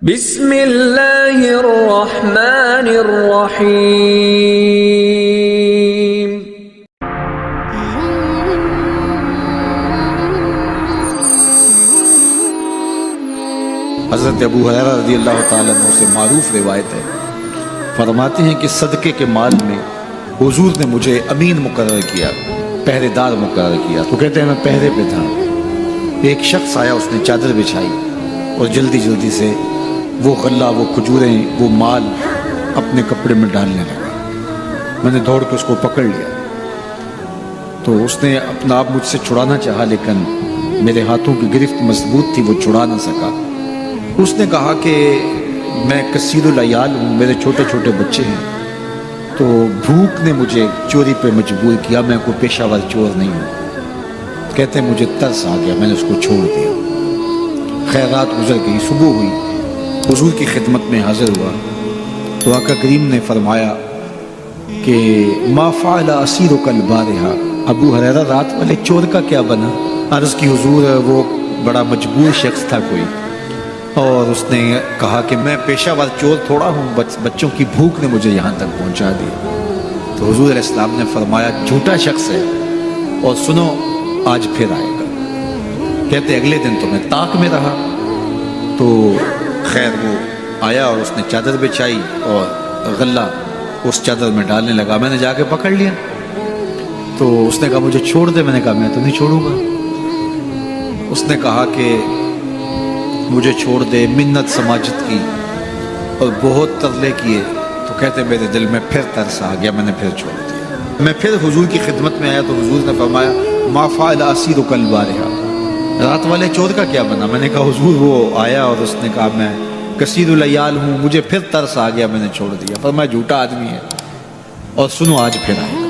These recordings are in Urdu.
بسم اللہ الرحمن الرحیم۔ حضرت ابو ہریرہ رضی اللہ تعالیٰ عنہ سے معروف روایت ہے، فرماتے ہیں کہ صدقے کے مال میں حضور نے مجھے امین مقرر کیا، پہرے دار مقرر کیا۔ تو کہتے ہیں میں پہرے پہ تھا، ایک شخص آیا، اس نے چادر بچھائی اور جلدی جلدی سے وہ غلہ، وہ کھجوریں، وہ مال اپنے کپڑے میں ڈالنے لگا۔ میں نے دوڑ کے اس کو پکڑ لیا، تو اس نے اپنا آپ مجھ سے چھڑانا چاہا، لیکن میرے ہاتھوں کی گرفت مضبوط تھی، وہ چھڑا نہ سکا۔ اس نے کہا کہ میں کثیر العیال ہوں، میرے چھوٹے چھوٹے بچے ہیں، تو بھوک نے مجھے چوری پہ مجبور کیا، میں کوئی پیشہ ور چور نہیں ہوں۔ کہتے ہیں مجھے ترس آ گیا، میں نے اس کو چھوڑ دیا۔ خیر رات گزر گئی، صبح ہوئی، حضور کی خدمت میں حاضر ہوا تو آقا کریم نے فرمایا کہ ما فعل اسیرک البارحہ، ابو ہریرہ رات والے چور کا کیا بنا؟ عرض کی حضور وہ بڑا مجبور شخص تھا کوئی، اور اس نے کہا کہ میں پیشہ ور چور تھوڑا ہوں، بچوں کی بھوک نے مجھے یہاں تک پہنچا دی۔ تو حضور علیہ السلام نے فرمایا جھوٹا شخص ہے، اور سنو آج پھر آئے گا۔ کہتے اگلے دن تو میں طاق میں رہا، تو خیر وہ آیا اور اس نے چادر بچھائی اور غلہ اس چادر میں ڈالنے لگا۔ میں نے جا کے پکڑ لیا، تو اس نے کہا مجھے چھوڑ دے۔ میں نے کہا میں تو نہیں چھوڑوں گا۔ اس نے کہا کہ مجھے چھوڑ دے، منت سماجت کی اور بہت ترلے کیے، تو کہتے میرے دل میں پھر ترس آ گیا، میں نے پھر چھوڑ دیا۔ میں پھر حضور کی خدمت میں آیا تو حضور نے فرمایا ما فعل اسیرک البارحہ، رات والے چور کا کیا بنا؟ میں نے کہا حضور وہ آیا اور اس نے کہا میں کثیر العیال ہوں، مجھے پھر ترس آ گیا، میں نے چھوڑ دیا۔ فرمایا جھوٹا آدمی ہے، اور سنو آج پھر آئے گا۔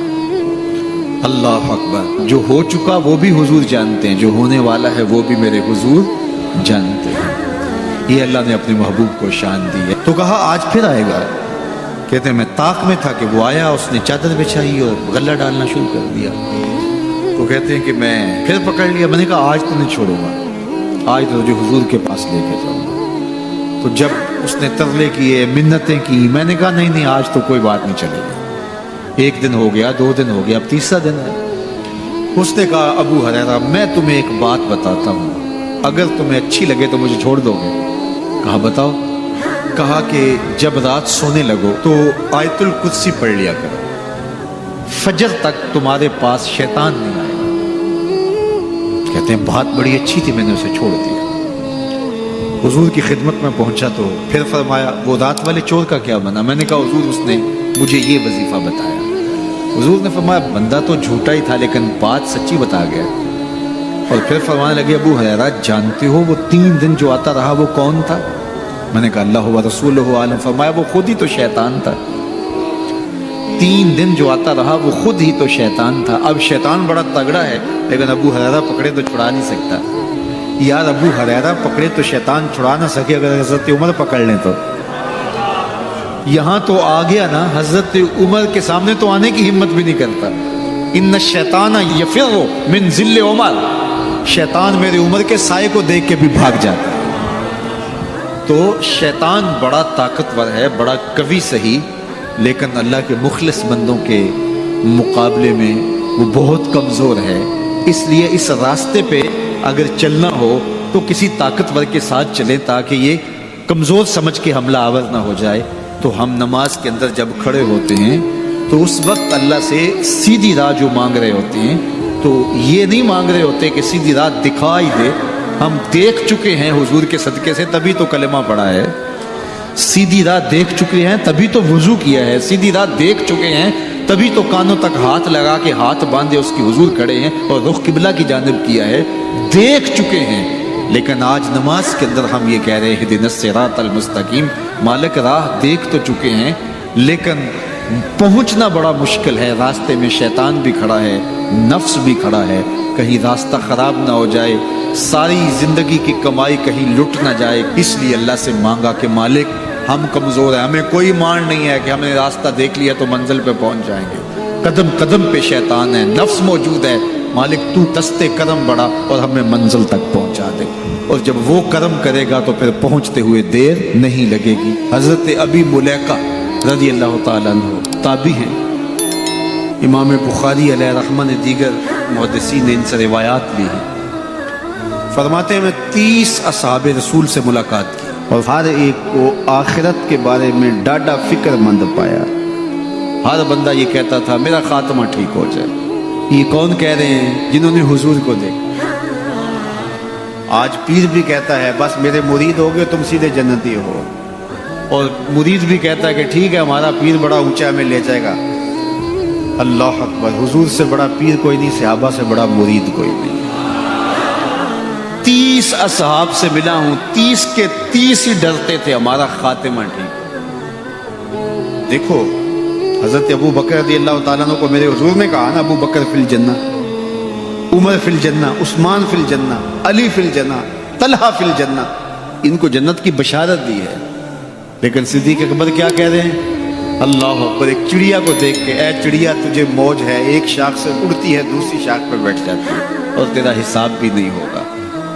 اللہ اکبر! جو ہو چکا وہ بھی حضور جانتے ہیں، جو ہونے والا ہے وہ بھی میرے حضور جانتے ہیں۔ یہ اللہ نے اپنے محبوب کو شان دی ہے۔ تو کہا آج پھر آئے گا۔ کہتے ہیں میں طاق میں تھا کہ وہ آیا، اس نے چادر بچھائی اور غلہ ڈالنا شروع کر دیا۔ تو کہتے ہیں کہ میں پھر پکڑ لیا۔ میں نے کہا آج تو نہیں چھوڑوں گا، آج تو جو حضور کے پاس لے کے جاؤں گا۔ تو جب اس نے ترلے کیے، منتیں کی، میں نے کہا نہیں آج تو کوئی بات نہیں چلے گی۔ ایک دن ہو گیا، 2 دن ہو گیا، اب تیسرا دن ہے۔ اس نے کہا ابو ہریرہ میں تمہیں ایک بات بتاتا ہوں، اگر تمہیں اچھی لگے تو مجھے چھوڑ دو گے؟ کہا بتاؤ۔ کہا کہ جب رات سونے لگو تو آیت الکرسی پڑھ لیا کرو، فجر تک تمہارے پاس شیطان نہیں آئے گا۔ کہتے ہیں بات بڑی اچھی تھی، میں نے اسے چھوڑ دیا۔ حضور کی خدمت میں پہنچا تو پھر فرمایا وہ رات والے چور کا کیا بنا؟ میں نے کہا حضور اس نے مجھے یہ وظیفہ بتایا۔ حضور نے فرمایا بندہ تو جھوٹا ہی تھا لیکن بات سچی بتا گیا۔ اور پھر فرمانے لگے ابو ہریرہ جانتے ہو وہ 3 دن جو آتا رہا وہ کون تھا؟ میں نے کہا اللہ و رسولہ عالم۔ فرمایا وہ خود ہی تو شیطان تھا۔ 3 دن جو آتا رہا وہ خود ہی تو شیطان تھا۔ اب شیطان بڑا تگڑا ہے لیکن ابو ہریرہ پکڑے تو چھڑا نہیں سکتا۔ یار ابو ہریرہ پکڑے تو شیطان چھڑا نہ سکے، اگر حضرت عمر پکڑ لیں تو؟ یہاں تو آ گیا نا، حضرت عمر کے سامنے تو آنے کی ہمت بھی نہیں کرتا۔ ان الشیطان یفر من ذل عمر، شیطان میرے عمر کے سائے کو دیکھ کے بھی بھاگ جاتا ہے۔ تو شیطان بڑا طاقتور ہے، بڑا قوی صحیح، لیکن اللہ کے مخلص بندوں کے مقابلے میں وہ بہت کمزور ہے۔ اس لیے اس راستے پہ اگر چلنا ہو تو کسی طاقتور کے ساتھ چلیں تاکہ یہ کمزور سمجھ کے حملہ آور نہ ہو جائے۔ تو ہم نماز کے اندر جب کھڑے ہوتے ہیں تو اس وقت اللہ سے سیدھی راہ جو مانگ رہے ہوتے ہیں، تو یہ نہیں مانگ رہے ہوتے کہ سیدھی راہ دکھائی دے، ہم دیکھ چکے ہیں حضور کے صدقے سے تبھی تو کلمہ پڑھا ہے، سیدھی راہ دیکھ چکے ہیں تبھی تو وضو کیا ہے، سیدھی راہ دیکھ چکے ہیں تبھی تو کانوں تک ہاتھ لگا کے ہاتھ باندھے اس کی حضور کھڑے ہیں اور رخ قبلہ کی جانب کیا ہے، دیکھ چکے ہیں۔ لیکن آج نماز کے اندر ہم یہ کہہ رہے ہیں اہدنا الصراط المستقیم، مالک راہ دیکھ تو چکے ہیں لیکن پہنچنا بڑا مشکل ہے، راستے میں شیطان بھی کھڑا ہے، نفس بھی کھڑا ہے، کہیں راستہ خراب نہ ہو جائے، ساری زندگی کی کمائی کہیں لٹ نہ جائے۔ اس لیے اللہ سے مانگا کہ مالک ہم کمزور ہیں، ہمیں کوئی مان نہیں ہے کہ ہم نے راستہ دیکھ لیا تو منزل پہ پہنچ جائیں گے، قدم قدم پہ شیطان ہے، نفس موجود ہے، مالک تو دستے کرم بڑھا اور ہمیں منزل تک پہنچا دے، اور جب وہ کرم کرے گا تو پھر پہنچتے ہوئے دیر نہیں لگے گی۔ حضرت ابی ملیکہ رضی اللہ تعالیٰ عنہ تابعی ہیں، امام بخاری علیہ رحمہ نے دیگر محدثین نے ان سے روایات لی ہیں۔ فرماتے ہیں میں 30 اصحاب رسول سے ملاقات کی اور ہر ایک کو آخرت کے بارے میں ڈاڈا فکر مند پایا۔ ہر بندہ یہ کہتا تھا میرا خاتمہ ٹھیک ہو جائے۔ یہ کون کہہ رہے ہیں؟ جنہوں نے حضور کو دیکھا۔ آج پیر بھی کہتا ہے بس میرے مرید ہو گئے تم سیدھے جنتی ہو، اور مرید بھی کہتا ہے کہ ٹھیک ہے ہمارا پیر بڑا اونچا میں لے جائے گا۔ اللہ اکبر، حضور سے بڑا پیر کوئی نہیں، صحابہ سے بڑا مرید کوئی نہیں۔ 30 اصحاب سے ملا ہوں، 30 کے 30 ہی ڈرتے تھے ہمارا خاتمہ ٹھیک۔ دیکھو حضرت ابو بکر رضی اللہ تعالیٰ عنہ کو میرے حضور نے کہا نا ابو بکر فی الجنہ، عمر فی الجنہ، عثمان فی الجنہ، علی فی الجنہ، طلحہ فی الجنہ، ان کو جنت کی بشارت دی ہے۔ لیکن صدیق اکبر کیا کہہ رہے ہیں؟ اللہ اکبر، ایک چڑیا کو دیکھ کے اے چڑیا تجھے موج ہے، ایک شاخ سے اڑتی ہے دوسری شاخ پہ بیٹھ جاتی ہے اور تیرا حساب بھی نہیں ہوگا،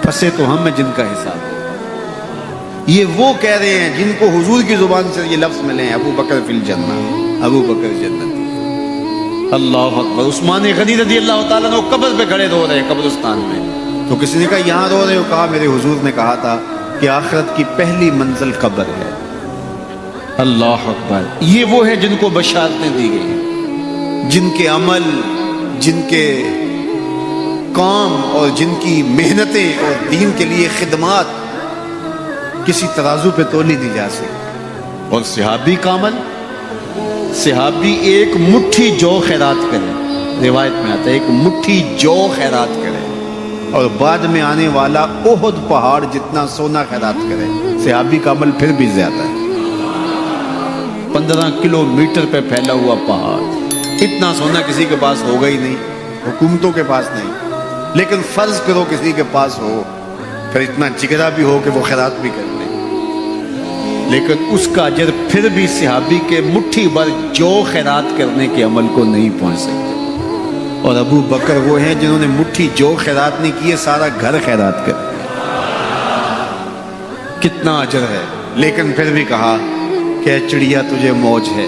پھنسے تو ہم ہیں جن کا حساب ہوگا۔ یہ وہ کہہ رہے ہیں جن کو حضور کی زبان سے یہ لفظ ملے ہیں، ابو بکر فی الجنہ، ابو بکر جنت۔ اللہ اکبر، عثمان غنی رضی اللہ تعالیٰ عنہ قبر پہ کھڑے رو رہے ہیں قبرستان میں، تو کسی نے کہا یہاں رو رہے ہو؟ کہا میرے حضور نے کہا تھا کہ آخرت کی پہلی منزل قبر ہے۔ اللہ اکبر، یہ وہ ہیں جن کو بشارتیں دی گئی ہیں، جن کے عمل، جن کے کام اور جن کی محنتیں اور دین کے لیے خدمات کسی ترازو پہ تولی نہیں جا سکتی۔ اور صحابی کا عمل، صحابی ایک مٹھی جو خیرات کرے، روایت میں آتا ہے ایک مٹھی جو خیرات کرے، اور بعد میں آنے والا احد پہاڑ جتنا سونا خیرات کرے، صحابی کا عمل پھر بھی زیادہ ہے۔ 15 کلومیٹر پہ پھیلا ہوا پہاڑ، اتنا سونا کسی کے پاس ہوگا ہی نہیں، حکومتوں کے پاس نہیں، لیکن فرض کرو کسی کے پاس ہو، پھر اتنا جگرا بھی ہو کہ وہ خیرات بھی کر لے، لیکن اس کا اجر پھر بھی صحابی کے مٹھی بھر جو خیرات کرنے کے عمل کو نہیں پہنچ سکتے۔ اور ابو بکر وہ ہیں جنہوں نے مٹھی جو خیرات نہیں کیے، سارا گھر خیرات کر، کتنا اجر ہے۔ لیکن پھر بھی کہا کہ چڑیا تجھے موج ہے،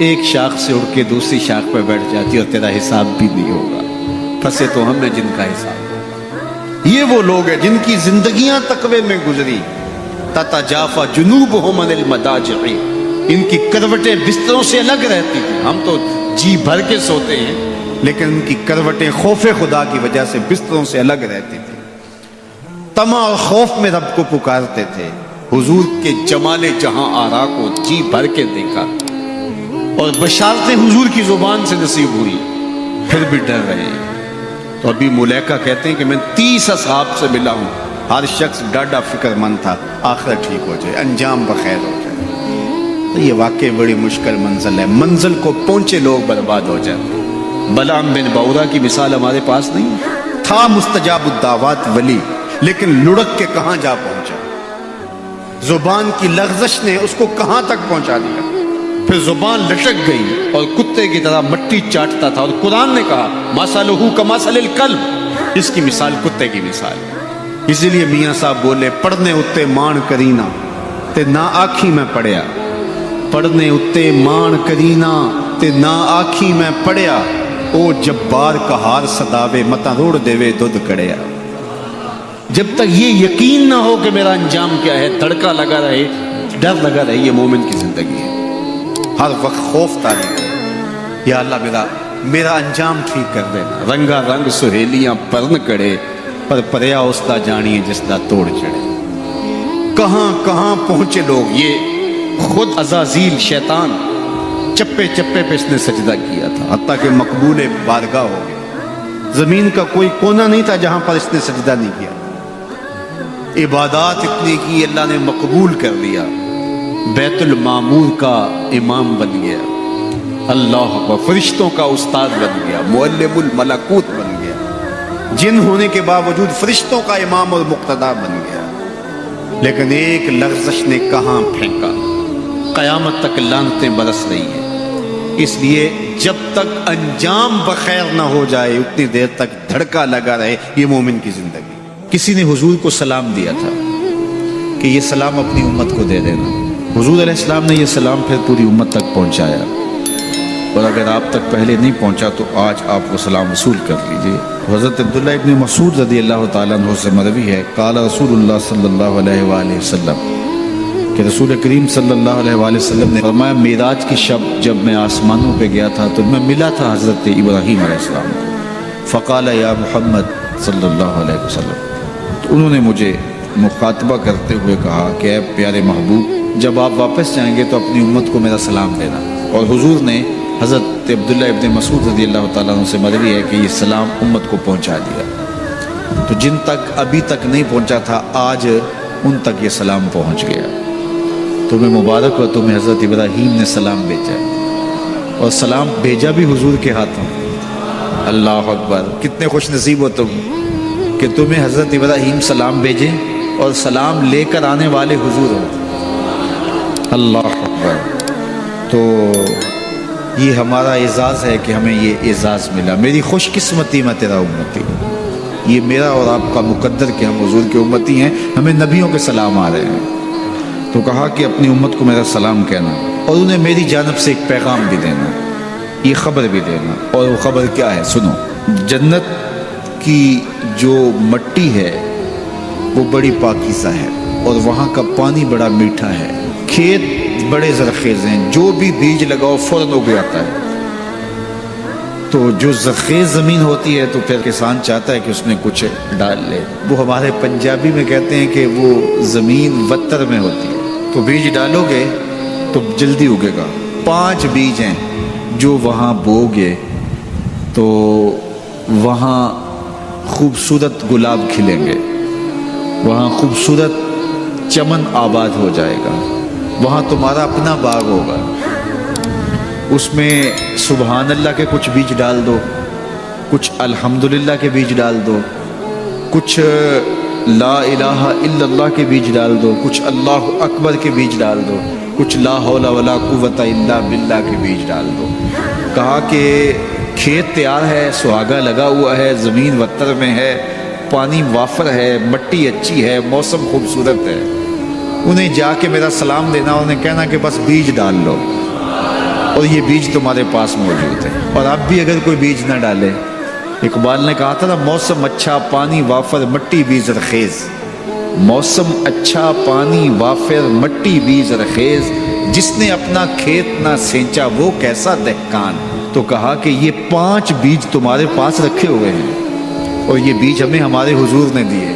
ایک شاخ سے اڑ کے دوسری شاخ پہ بیٹھ جاتی اور تیرا حساب بھی نہیں ہوگا، پھنسے تو ہم ہیں جن کا حساب۔ یہ وہ لوگ ہیں جن کی زندگیاں تقوی میں گزری، تتجافا جنوبہم عن المضاجع، ان کی کروٹیں بستروں سے الگ رہتی تھیں۔ ہم تو جی بھر کے سوتے ہیں، لیکن ان کی کروٹیں خوف خدا کی وجہ سے بستروں سے الگ رہتی تھی۔ طمع اور خوف میں رب کو پکارتے تھے۔ حضور کے جمال جہاں آرا کو جی بھر کے دیکھا اور بشارتیں حضور کی زبان سے نصیب ہوئی، پھر بھی ڈر رہے ہیں۔ تو ابھی ملیکہ کہتے ہیں کہ میں 30 اصحاب سے ملا ہوں، ہر شخص ڈاڈا فکر مند تھا آخرت ٹھیک ہو جائے، انجام بخیر ہو جائے۔ تو یہ واقعی بڑی مشکل منزل ہے، منزل کو پہنچے لوگ برباد ہو جاتے۔ بلعام بن باورا کی مثال ہمارے پاس نہیں تھا، مستجاب الدعوات ولی، لیکن لڑک کے کہاں جا پہنچا، زبان کی لغزش نے اس کو کہاں تک پہنچا دیا، پھر زبان لٹک گئی اور کتے کی طرح مٹی چاٹتا تھا، اور قرآن نے کہا مثلہ کمثل الکلب، اس کی مثال کتے کی مثال۔ اسی لیے میاں صاحب بولے پڑھنے اتے مان کرینا تے نہ آکھی میں پڑھیا، پڑھنے اتے مان کرینا تے نہ آکھی میں پڑھیا، او جبار کہار صداوے متا روڑ دیوے دودھ کڑیا۔ جب تک یہ یقین نہ ہو کہ میرا انجام کیا ہے، تڑکا لگا رہے، ڈر لگا رہے، یہ مومن کی زندگی ہے۔ ہر وقت خوف تاری ہے، یا اللہ میرا انجام ٹھیک کر دینا۔ رنگا رنگ سہیلیاں پرن کڑے، پر پریا اس دا جانی جس دا توڑ چڑھے۔ کہاں کہاں پہنچے لوگ، یہ خود عزازیل شیطان چپے چپے پہ اس نے سجدہ کیا تھا، حتیٰ کہ مقبول بارگاہ ہو گیا۔ زمین کا کوئی کونا نہیں تھا جہاں پر اس نے سجدہ نہیں کیا۔ عبادات اتنی کی، اللہ نے مقبول کر لیا، بیت المعمور کا امام بن گیا، اللہ اکبر، فرشتوں کا استاد بن گیا، معلم الملکوت بن گیا، جن ہونے کے باوجود فرشتوں کا امام اور مقتدا بن گیا۔ لیکن ایک لغزش نے کہاں پھینکا، قیامت تک لعنتیں برس رہی ہیں۔ اس لیے جب تک انجام بخیر نہ ہو جائے اتنی دیر تک دھڑکا لگا رہے، یہ مومن کی زندگی۔ کسی نے حضور کو سلام دیا تھا کہ یہ سلام اپنی امت کو دے دینا۔ حضور علیہ السلام نے یہ سلام پھر پوری امت تک پہنچایا، اور اگر آپ تک پہلے نہیں پہنچا تو آج آپ وہ سلام وصول کر لیجئے۔ حضرت عبداللہ ابن مسعود رضی اللہ تعالیٰ عنہ سے مروی ہے، قال رسول اللہ صلی اللہ علیہ وآلہ وسلم، کہ رسول کریم صلی اللہ علیہ وآلہ وسلم نے فرمایا، معراج کی شب جب میں آسمانوں پہ گیا تھا تو میں ملا تھا حضرت ابراہیم علیہ السلام کو، فقال یا محمد صلی اللہ علیہ وسلم، تو انہوں نے مجھے مخاطبہ کرتے ہوئے کہا کہ اے پیارے محبوب، جب آپ واپس جائیں گے تو اپنی امت کو میرا سلام دینا۔ اور حضور نے حضرت عبداللہ ابن مسعود رضی اللہ تعالیٰ عنہ سے مروی ہے کہ یہ سلام امت کو پہنچا دیا، تو جن تک ابھی تک نہیں پہنچا تھا آج ان تک یہ سلام پہنچ گیا۔ تمہیں مبارک ہو، تمہیں حضرت ابراہیم نے سلام بھیجا، اور سلام بھیجا بھی حضور کے ہاتھوں۔ اللہ اکبر، کتنے خوش نصیب ہو تم کہ تمہیں حضرت ابراہیم سلام بھیجیں اور سلام لے کر آنے والے حضور ہو۔ اللہ اکبر، تو یہ ہمارا اعزاز ہے کہ ہمیں یہ اعزاز ملا۔ میری خوش قسمتی میں تیرا امتی ہوں، یہ میرا اور آپ کا مقدر کہ ہم حضور کے امتی ہیں، ہمیں نبیوں کے سلام آ رہے ہیں۔ تو کہا کہ اپنی امت کو میرا سلام کہنا، اور انہیں میری جانب سے ایک پیغام بھی دینا، یہ خبر بھی دینا۔ اور وہ خبر کیا ہے؟ سنو، جنت کی جو مٹی ہے وہ بڑی پاکیزہ ہے، اور وہاں کا پانی بڑا میٹھا ہے، کھیت بڑے زرخیز ہیں، جو بھی بیج لگاؤ فوراً اگ جاتا ہے۔ تو جو زرخیز زمین ہوتی ہے تو پھر کسان چاہتا ہے کہ اس میں کچھ ڈال لے۔ وہ ہمارے پنجابی میں کہتے ہیں کہ وہ زمین وتر میں ہوتی ہے، تو بیج ڈالو گے تو جلدی اگے گا۔ 5 بیج ہیں جو وہاں بو گے تو وہاں خوبصورت گلاب کھلیں گے، وہاں خوبصورت چمن آباد ہو جائے گا، وہاں تمہارا اپنا باغ ہوگا۔ اس میں سبحان اللہ کے کچھ بیج ڈال دو، کچھ الحمدللہ کے بیج ڈال دو، کچھ لا الہ الا اللہ کے بیج ڈال دو، کچھ اللہ اکبر کے بیج ڈال دو، کچھ لا حول ولا قوت الا باللہ کے بیج ڈال دو۔ کہا کہ کھیت تیار ہے، سہاگا لگا ہوا ہے، زمین وتر میں ہے، پانی وافر ہے، مٹی اچھی ہے، موسم خوبصورت ہے۔ انہیں جا کے میرا سلام دینا، انہیں کہنا کہ بس بیج ڈال لو، اور یہ بیج تمہارے پاس موجود ہے۔ اور اب بھی اگر کوئی بیج نہ ڈالے، اقبال نے کہا تھا نا، موسم اچھا پانی وافر مٹی بھی زرخیز، موسم اچھا پانی وافر مٹی بھی زرخیز، جس نے اپنا کھیت نہ سینچا وہ کیسا دہقان۔ تو کہا کہ یہ 5 بیج تمہارے پاس رکھے ہوئے ہیں، اور یہ بیج ہمیں ہمارے حضور نے دیے۔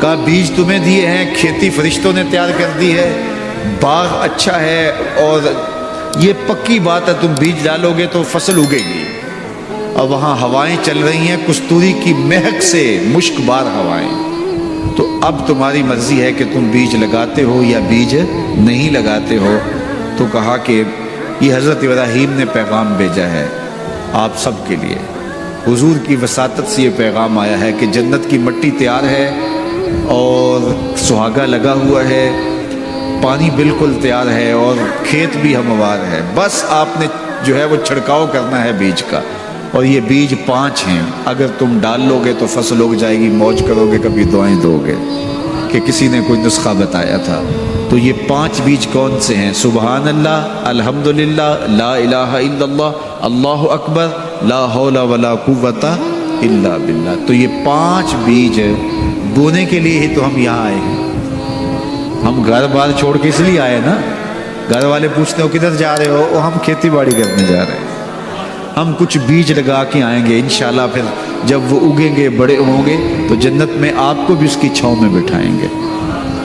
کہا بیج تمہیں دیے ہیں، کھیتی فرشتوں نے تیار کر دی ہے، باغ اچھا ہے، اور یہ پکی بات ہے تم بیج ڈالو گے تو فصل اگے گی۔ اور وہاں ہوائیں چل رہی ہیں کستوری کی مہک سے، مشک بار ہوائیں۔ تو اب تمہاری مرضی ہے کہ تم بیج لگاتے ہو یا بیج نہیں لگاتے ہو۔ تو کہا کہ یہ حضرت ابراہیم نے پیغام بھیجا ہے آپ سب کے لیے، حضور کی وساطت سے یہ پیغام آیا ہے کہ جنت کی مٹی تیار ہے، اور سہاگا لگا ہوا ہے، پانی بالکل تیار ہے، اور کھیت بھی ہموار ہے، بس آپ نے جو ہے وہ چھڑکاؤ کرنا ہے بیج کا۔ اور یہ بیج 5 ہیں، اگر تم ڈال لو گے تو فصل اگ جائے گی، موج کرو گے، کبھی دعائیں دو گے۔ کہ کسی نے کوئی نسخہ بتایا تھا۔ تو یہ 5 بیج کون سے ہیں؟ سبحان اللہ، الحمدللہ، لا الہ الا اللہ، اللہ اکبر، لا حول ولا قوت الا باللہ۔ تو یہ 5 بیج بونے کے لیے ہی تو ہم یہاں آئے ہیں۔ ہم گھر بار چھوڑ کے اس لیے آئے نا، گھر والے پوچھتے ہو کدھر جا رہے ہو، ہم کھیتی باڑی کرنے جا رہے ہیں۔ ہم کچھ بیج لگا کے آئیں گے انشاءاللہ، پھر جب وہ اگیں گے، بڑے ہوں گے، تو جنت میں آپ کو بھی اس کی چھاؤں میں بٹھائیں گے۔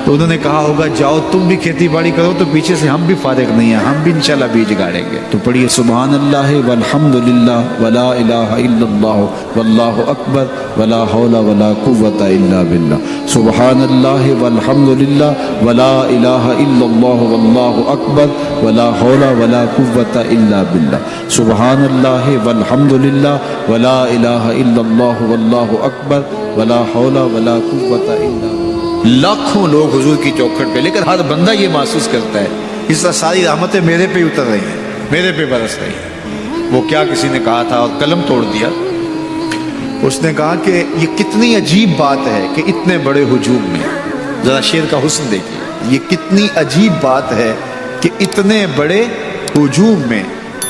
تو انہوں نے کہا ہوگا جاؤ تم بھی کھیتی باڑی کرو، تو پیچھے سے ہم بھی فارغ نہیں ہیں، ہم بھی انشاءاللہ بیج گاڑیں گے۔ تو پڑھیے سبحان اللہ والحمدللہ ولا الہ الا اللہ واللہ اکبر ولا حول ولا قوت الا باللہ، سبحان اللہ والحمدللہ ولا الہ الا اللہ واللہ اکبر ولا حول ولا قوت الا باللہ، سبحان اللہ والحمدللہ ولا الہ الا اللہ واللہ اکبر ولا حول ولا قوت الا باللہ۔ لاکھوں لوگ حضور کی چوکھٹ پہ، لیکن ہر بندہ یہ محسوس کرتا ہے اس طرح ساری رحمتیں میرے پہ اتر رہی ہیں، میرے پہ برس رہی ہے۔ وہ کیا کسی نے کہا تھا اور قلم توڑ دیا، اس نے کہا کہ یہ کتنی عجیب بات ہے کہ اتنے بڑے ہجوم میں، ذرا شعر کا حسن دیکھیے، یہ کتنی عجیب بات ہے کہ اتنے بڑے ہجوم میں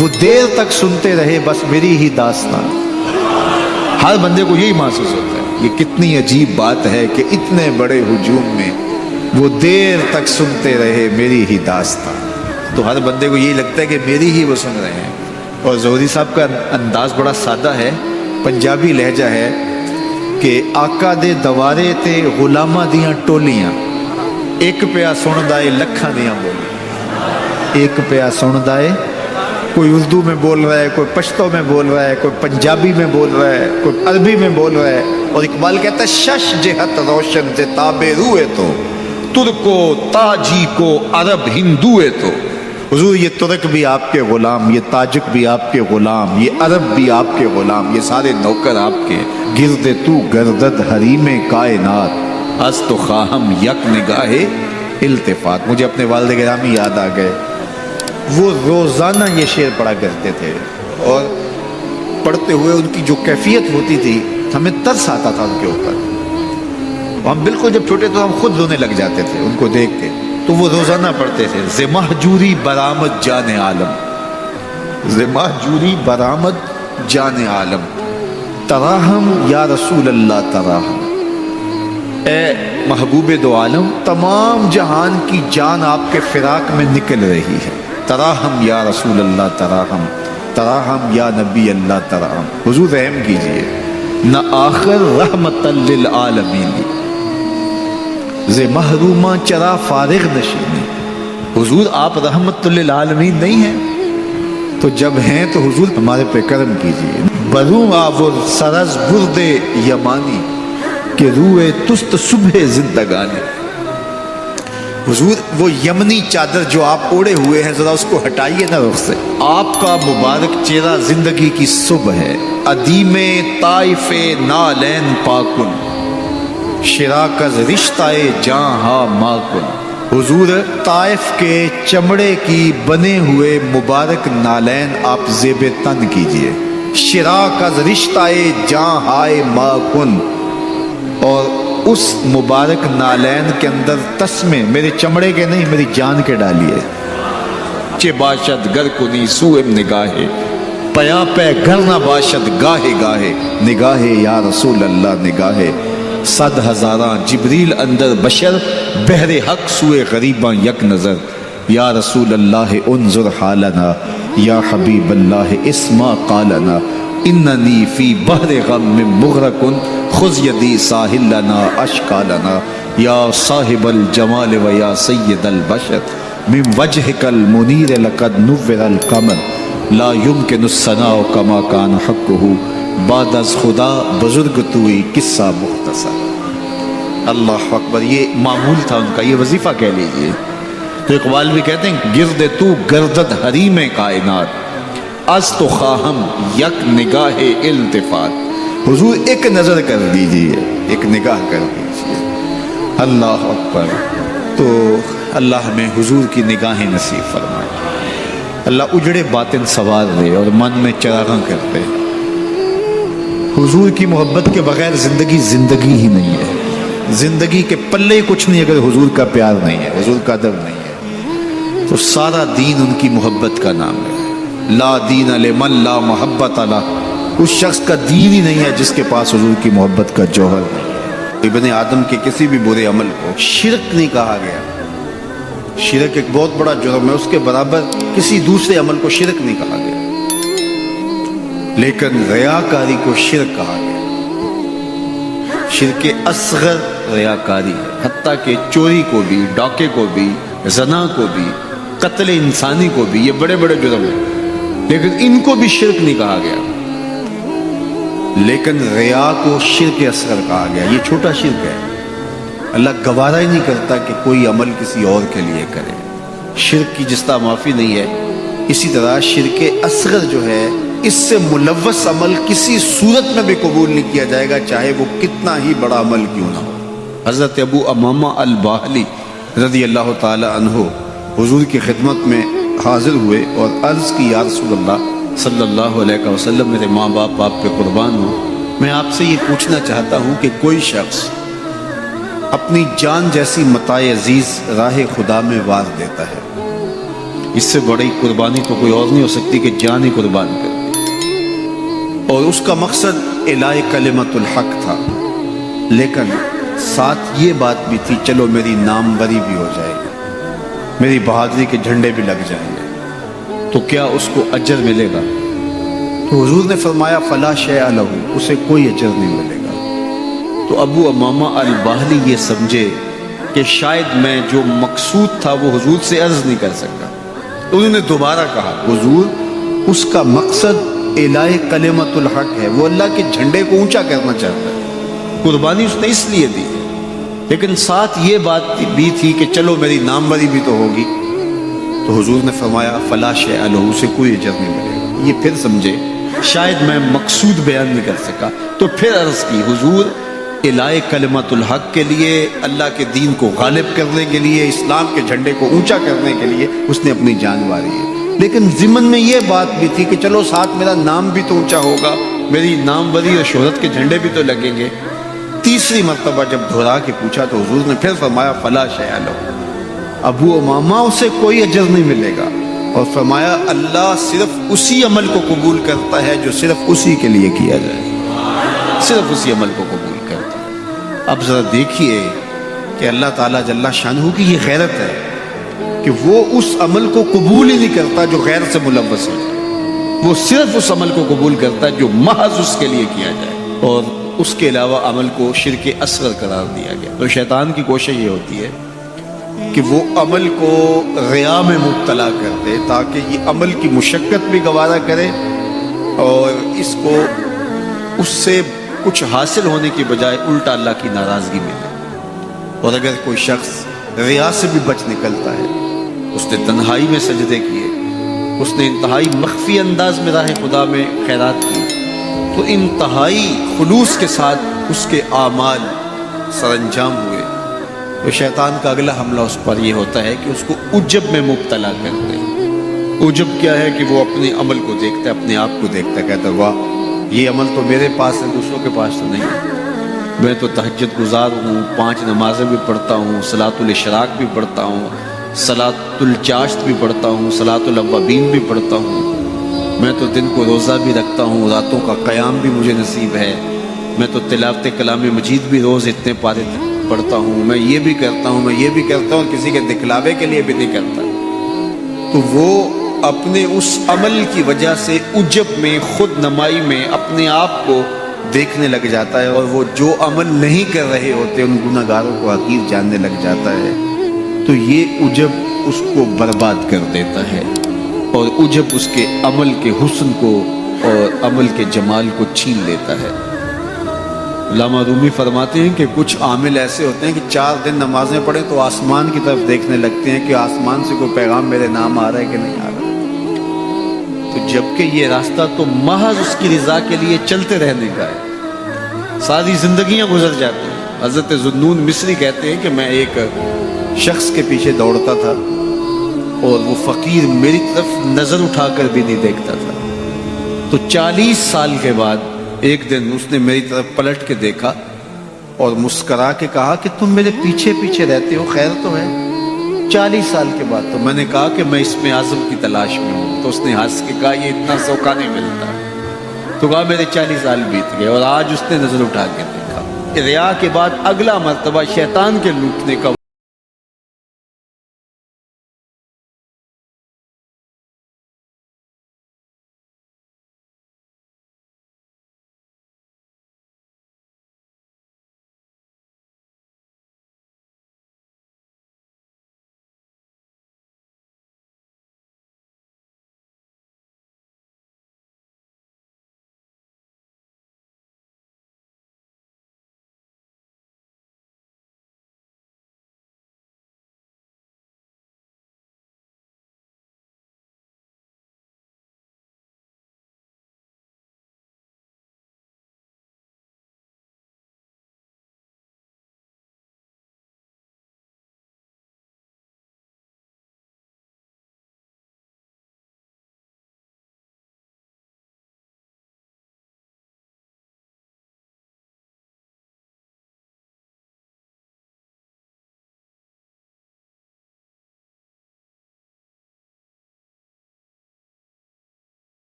وہ دیر تک سنتے رہے بس میری ہی داستان۔ ہر بندے کو یہی محسوس ہوتا ہے، یہ کتنی عجیب بات ہے کہ اتنے بڑے ہجوم میں وہ دیر تک سنتے رہے میری ہی داستان۔ تو ہر بندے کو یہی لگتا ہے کہ میری ہی وہ سن رہے ہیں۔ اور زہری صاحب کا انداز بڑا سادہ ہے، پنجابی لہجہ ہے کہ آقا دے دوارے تے غلاماں دیاں ٹولیاں، ایک پیا سن دائے لکھاں دیاں بولی، ایک پیا سن دائے، کوئی اردو میں بول رہا ہے، کوئی پشتو میں بول رہا ہے، کوئی پنجابی میں بول رہا ہے، کوئی عربی میں بول رہا ہے۔ اور اقبال کہتا ہے شش جہت روشن سے تابے روئے تو ترکو تاجی کو عرب ہندوئے تو۔ حضور یہ ترک بھی آپ کے غلام، یہ تاجک بھی آپ کے غلام، یہ عرب بھی آپ کے غلام، یہ سارے نوکر آپ کے۔ گرد تو گردد حریم کائنات از تو خواہم یک نگاہ التفات۔ مجھے اپنے والد گرامی یاد آ گئے، وہ روزانہ یہ شعر پڑھا کرتے تھے، اور پڑھتے ہوئے ان کی جو کیفیت ہوتی تھی ہمیں ترس آتا تھا ان کے اوپر۔ ہم بالکل جب چھوٹے تو ہم خود رونے لگ جاتے تھے ان کو دیکھ کے۔ تو وہ روزانہ پڑھتے تھے ز مہجوری برآمد جان عالم، ز مہجوری برآمد جان عالم، تراہم یا رسول اللہ تراہم۔ اے محبوب دو عالم، تمام جہان کی جان آپ کے فراق میں نکل رہی ہے۔ تراہم یا رسول اللہ تراہم، تراہم یا نبی اللہ تراہم۔ حضور رحم کیجئے، نہ آخر رحمت للعالمین، ز محروماں چرا فارغ نشینی۔ حضور آپ رحمت للعالمین نہیں ہیں، تو جب ہیں تو حضور ہمارے پہ کرم کیجئے۔ بروں آور سرز برد یمانی کہ روئے تست صبح زندگانی۔ حضور وہ یمنی چادر جو آپ اوڑے ہوئے ہیں ذرا اس کو ہٹائیے نا رخ سے۔ آپ کا مبارک چہرہ زندگی کی صبح ہے۔ ادیم طائف نالین پاکن، شراکز رشتہ جاں ہا ماکن۔ حضور طائف کے چمڑے کی بنے ہوئے مبارک نالین آپ زیب تن کیجئے۔ شراکز رشتہ جاں ہائے ماکن، اور اس مبارک نالین کے اندر تسمے میرے چمڑے کے نہیں میری جان کے ڈالیے۔ چے باشد گر کنی سوئم نگاہے، پیا پہ گر نہ باشد گاہے گاہے، نگاہے یا رسول اللہ نگاہے۔ صد ہزاراں جبریل اندر بشر، بحر حق سوئے غریباں یک نظر۔ یا رسول اللہ انظر حالنا، یا حبیب اللہ اسما قالنا، اننی فی بحر غم من مغرقن، خذ یدی ساحل لنا اشکا لنا۔ یا صاحب الجمال و یا سید البشر، من وجہک المنیر لقد نور القمر، لا یمکن الثناء کما کان حقہ، بعد از خدا بزرگ توئی قصہ مختصر۔ اللہ اکبر، یہ معمول تھا ان کا، یہ وظیفہ کہہ لیجئے۔ تو اقبال بھی کہتے ہیں گرد تو گردد حریم کائنات از تو خواہم یک نگاہ التفات۔ حضور ایک نظر کر دیجئے، ایک نگاہ کر دیجئے۔ اللہ اکبر۔ تو اللہ ہمیں حضور کی نگاہیں نصیب فرمائے، اللہ اجڑے باطن سوار دے اور من میں چراغاں کر دے۔ حضور کی محبت کے بغیر زندگی زندگی ہی نہیں ہے، زندگی کے پلے کچھ نہیں اگر حضور کا پیار نہیں ہے، حضور کا ادب نہیں ہے، تو سارا دین ان کی محبت کا نام ہے۔ لا دین لمن لا محبت لا، اس شخص کا دین ہی نہیں ہے جس کے پاس حضور کی محبت کا جوہر نہیں ہے۔ ابن آدم کے کسی بھی برے عمل کو شرک نہیں کہا گیا، شرک ایک بہت بڑا جرم ہے، اس کے برابر کسی دوسرے عمل کو شرک نہیں کہا گیا، لیکن ریاکاری کو شرک کہا گیا۔ شرک اصغر ریاکاری ہے، حتیٰ کہ چوری کو بھی، ڈاکے کو بھی، زنا کو بھی، قتل انسانی کو بھی، یہ بڑے بڑے جرم ہیں، لیکن ان کو بھی شرک نہیں کہا گیا، لیکن ریا کو شرک اصغر کہا گیا۔ یہ چھوٹا شرک ہے، اللہ گوارا ہی نہیں کرتا کہ کوئی عمل کسی اور کے لیے کرے۔ شرک کی جس طرح معافی نہیں ہے، اسی طرح شرک اصغر جو ہے اس سے ملوث عمل کسی صورت میں بھی قبول نہیں کیا جائے گا، چاہے وہ کتنا ہی بڑا عمل کیوں نہ ہو۔ حضرت ابو امامہ الباہلی رضی اللہ تعالی عنہ حضور کی خدمت میں حاضر ہوئے اور عرض کی یا رسول اللہ صلی اللہ علیہ وسلم میرے ماں باپ آپ پہ قربان ہوں، میں آپ سے یہ پوچھنا چاہتا ہوں کہ کوئی شخص اپنی جان جیسی متاع عزیز راہ خدا میں وار دیتا ہے، اس سے بڑی قربانی تو کوئی اور نہیں ہو سکتی کہ جان ہی قربان کر دی، اور اس کا مقصد اعلاء کلمت الحق تھا، لیکن ساتھ یہ بات بھی تھی چلو میری ناموری بھی ہو جائے گی، میری بہادری کے جھنڈے بھی لگ جائیں گے، تو کیا اس کو اجر ملے گا؟ تو حضور نے فرمایا فلا شیء لہ، اسے کوئی اجر نہیں ملے گا۔ تو ابو امامہ الباہلی یہ سمجھے کہ شاید میں جو مقصود تھا وہ حضور سے عرض نہیں کر سکا، انہوں نے دوبارہ کہا حضور اس کا مقصد اعلاء کلمت الحق ہے، وہ اللہ کے جھنڈے کو اونچا کرنا چاہتا ہے، قربانی اس نے اس لیے دی ہے، لیکن ساتھ یہ بات بھی تھی کہ چلو میری ناموری بھی تو ہوگی، تو حضور نے فرمایا فلا شیء لہ، اسے کوئی اجر نہیں ملے گا۔ یہ پھر سمجھے شاید میں مقصود بیان نہیں کر سکا، تو پھر عرض کی حضور اعلاء کلمت الحق کے لیے، اللہ کے دین کو غالب کرنے کے لیے، اسلام کے جھنڈے کو اونچا کرنے کے لیے اس نے اپنی جان واری ہے، لیکن ضمن میں یہ بات بھی تھی کہ چلو ساتھ میرا نام بھی تو اونچا ہوگا، میری ناموری اور شہرت کے جھنڈے بھی تو لگیں گے۔ تیسری مرتبہ جب دہرا کے پوچھا تو حضور نے پھر فرمایا فلا شیء لہ، ابو امامہ اسے کوئی اجر نہیں ملے گا، اور فرمایا اللہ صرف اسی عمل کو قبول کرتا ہے جو صرف اسی کے لیے کیا جائے، صرف اسی عمل کو قبول کرتا ہے۔ اب ذرا دیکھیے کہ اللہ تعالیٰ جل شانہ کی یہ غیرت ہے کہ وہ اس عمل کو قبول ہی نہیں کرتا جو غیر سے ملوث ہے، وہ صرف اس عمل کو قبول کرتا ہے جو محض اس کے لیے کیا جائے، اور اس کے علاوہ عمل کو شرک اصغر قرار دیا گیا۔ تو شیطان کی کوشش یہ ہوتی ہے کہ وہ عمل کو ریا میں مبتلا کر دے تاکہ یہ عمل کی مشقت بھی گوارا کرے اور اس کو اس سے کچھ حاصل ہونے کی بجائے الٹا اللہ کی ناراضگی ملے۔ اور اگر کوئی شخص ریا سے بھی بچ نکلتا ہے، اس نے تنہائی میں سجدے کیے، اس نے انتہائی مخفی انداز میں راہ خدا میں خیرات کی، تو انتہائی خلوص کے ساتھ اس کے اعمال سر انجام ہوئے، تو شیطان کا اگلا حملہ اس پر یہ ہوتا ہے کہ اس کو عجب میں مبتلا کر دے۔ عجب کیا ہے کہ وہ اپنے عمل کو دیکھتا ہے، اپنے آپ کو دیکھتا ہے، کہتا ہے واہ یہ عمل تو میرے پاس ہے، دوسروں کے پاس تو نہیں ہے، میں تو تہجد گزار ہوں، 5 نمازیں بھی پڑھتا ہوں، صلاۃ الاشراق بھی پڑھتا ہوں، صلاۃ الچاشت بھی پڑھتا ہوں، صلاۃ الاوابین بھی پڑھتا ہوں، میں تو دن کو روزہ بھی رکھتا ہوں، راتوں کا قیام بھی مجھے نصیب ہے، میں تو تلاوت کلام مجید بھی روز اتنے پارے پڑھتا ہوں، میں یہ بھی کرتا ہوں، میں یہ بھی کرتا ہوں، کسی کے دکھلاوے کے لیے بھی نہیں کرتا، تو وہ اپنے اس عمل کی وجہ سے عجب میں، خود نمائی میں اپنے آپ کو دیکھنے لگ جاتا ہے، اور وہ جو عمل نہیں کر رہے ہوتے ان گناہگاروں کو حقیر جاننے لگ جاتا ہے، تو یہ عجب اس کو برباد کر دیتا ہے، اور عجب اس کے عمل کے حسن کو اور عمل کے جمال کو چھین لیتا ہے۔ علامہ رومی فرماتے ہیں کہ کچھ عامل ایسے ہوتے ہیں کہ 4 دن نمازیں پڑھیں تو آسمان کی طرف دیکھنے لگتے ہیں کہ آسمان سے کوئی پیغام میرے نام آ رہا ہے کہ نہیں آ رہا، تو جبکہ یہ راستہ تو محض اس کی رضا کے لیے چلتے رہنے کا ہے، ساری زندگیاں گزر جاتی ہیں۔ حضرت ذوالنون مصری کہتے ہیں کہ میں ایک شخص کے پیچھے دوڑتا تھا اور وہ فقیر میری طرف نظر اٹھا کر بھی نہیں دیکھتا تھا، تو 40 سال کے بعد ایک دن اس نے میری طرف پلٹ کے دیکھا اور مسکرا کے کہا کہ تم میرے پیچھے پیچھے رہتے ہو، خیر تو ہے؟ 40 سال کے بعد تو میں نے کہا کہ میں اسم اعظم کی تلاش میں ہوں، تو اس نے ہنس کے کہا یہ اتنا سوکھا نہیں ملتا، تو کہا میرے 40 سال بیت گئے، اور آج اس نے نظر اٹھا کے دیکھا۔ ریا کے بعد اگلا مرتبہ شیطان کے لوٹنے کا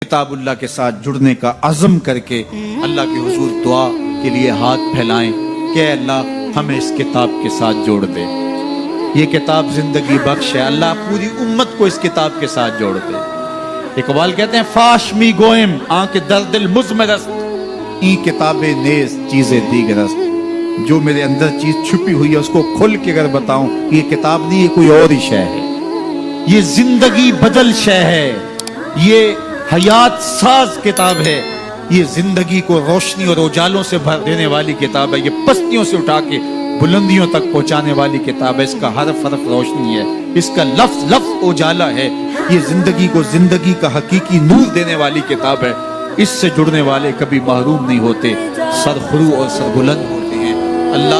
کتاب اللہ کے ساتھ جڑنے کا عزم کر کے اللہ کے حضور دعا کے لیے ہاتھ پھیلائیں کہ اے اللہ ہمیں اس کتاب کے ساتھ جوڑ دے. یہ کتاب زندگی بخش ہے. اللہ پوری امت کو اس کتاب کے ساتھ جوڑ دے. اقبال کہتے ہیں فاش می گوئم آنکھ در دل مزمرست این کتاب نیز چیزیں دیگرست. جو میرے اندر چیز چھپی ہوئی ہے اس کو کھل کے اگر بتاؤں یہ کتاب نہیں، یہ کوئی اور ہی شے ہے. یہ زندگی بدل شے ہے، یہ حیات ساز کتاب ہے، یہ زندگی کو روشنی اور اجالوں سے بھر دینے والی کتاب ہے، یہ پستیوں سے اٹھا کے بلندیوں تک پہنچانے والی کتاب ہے. اس کا حرف حرف روشنی ہے، اس کا لفظ لفظ اجالا ہے. یہ زندگی کو زندگی کا حقیقی نور دینے والی کتاب ہے. اس سے جڑنے والے کبھی محروم نہیں ہوتے، سرخرو اور سربلند ہوتے ہیں. اللہ